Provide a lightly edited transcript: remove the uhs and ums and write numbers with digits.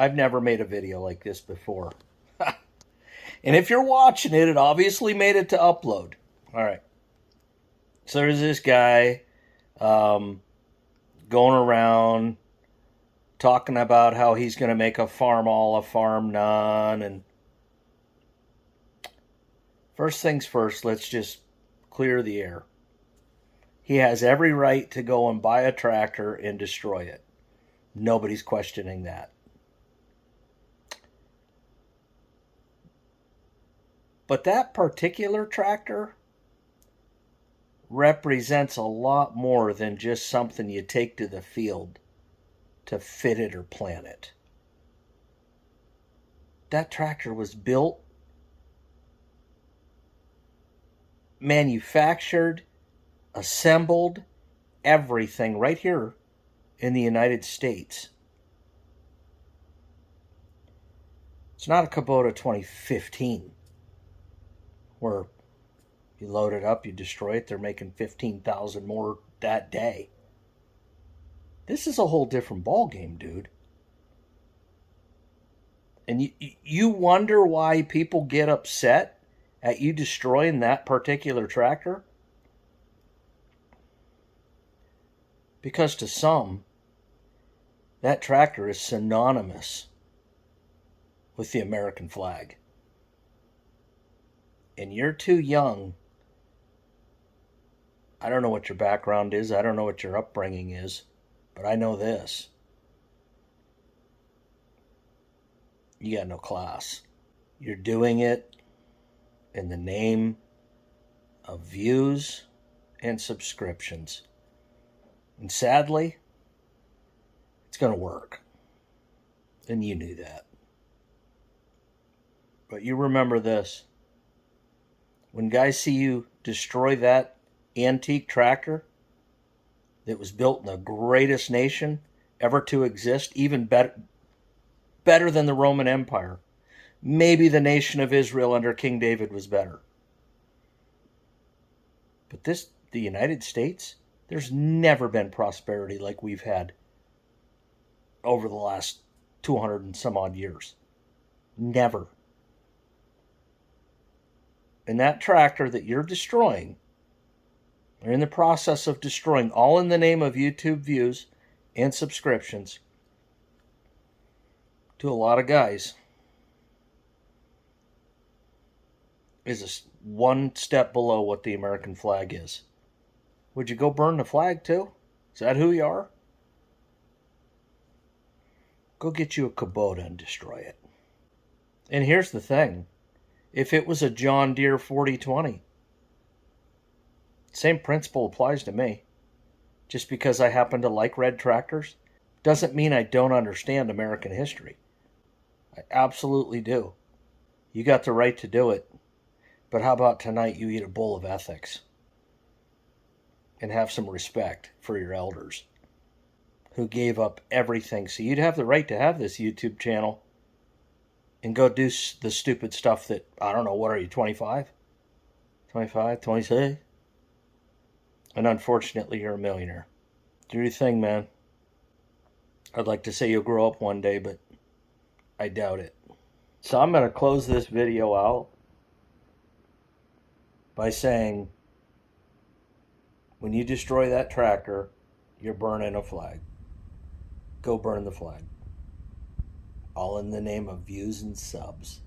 I've never made a video like this before. And if you're watching it, it obviously made it to upload. All right. So there's this guy going around talking about how he's going to make a Farmall a farm none. And first things first, let's just clear the air. He has every right to go and buy a tractor and destroy it. Nobody's questioning that. But that particular tractor represents a lot more than just something you take to the field to fit it or plant it. That tractor was built, manufactured, assembled, everything right here in the United States. It's not a Kubota 2015 where you load it up, you destroy it, they're making 15,000 more that day. This is a whole different ballgame, dude. And you wonder why people get upset at you destroying that particular tractor? Because to some, that tractor is synonymous with the American flag. And you're too young. I don't know what your background is. I don't know what your upbringing is. But I know this. You got no class. You're doing it in the name of views and subscriptions. And sadly, it's going to work. And you knew that. But you remember this. When guys see you destroy that antique tractor that was built in the greatest nation ever to exist, even better than the Roman Empire, maybe the nation of Israel under King David was better. But the United States, there's never been prosperity like we've had over the last 200 and some odd years. Never. And that tractor that you're destroying, or in the process of destroying, all in the name of YouTube views and subscriptions, to a lot of guys, is one step below what the American flag is. Would you go burn the flag too? Is that who you are? Go get you a Kubota and destroy it. And here's the thing. If it was a John Deere 4020, same principle applies to me. Just because I happen to like red tractors doesn't mean I don't understand American history. I absolutely do. You got the right to do it. But how about tonight you eat a bowl of ethics and have some respect for your elders who gave up everything so you'd have the right to have this YouTube channel and go do the stupid stuff that, I don't know, what are you, 25? 25, 26? And unfortunately, you're a millionaire. Do your thing, man. I'd like to say you'll grow up one day, but I doubt it. So I'm going to close this video out by saying, when you destroy that tractor, you're burning a flag. Go burn the flag. All in the name of views and subs.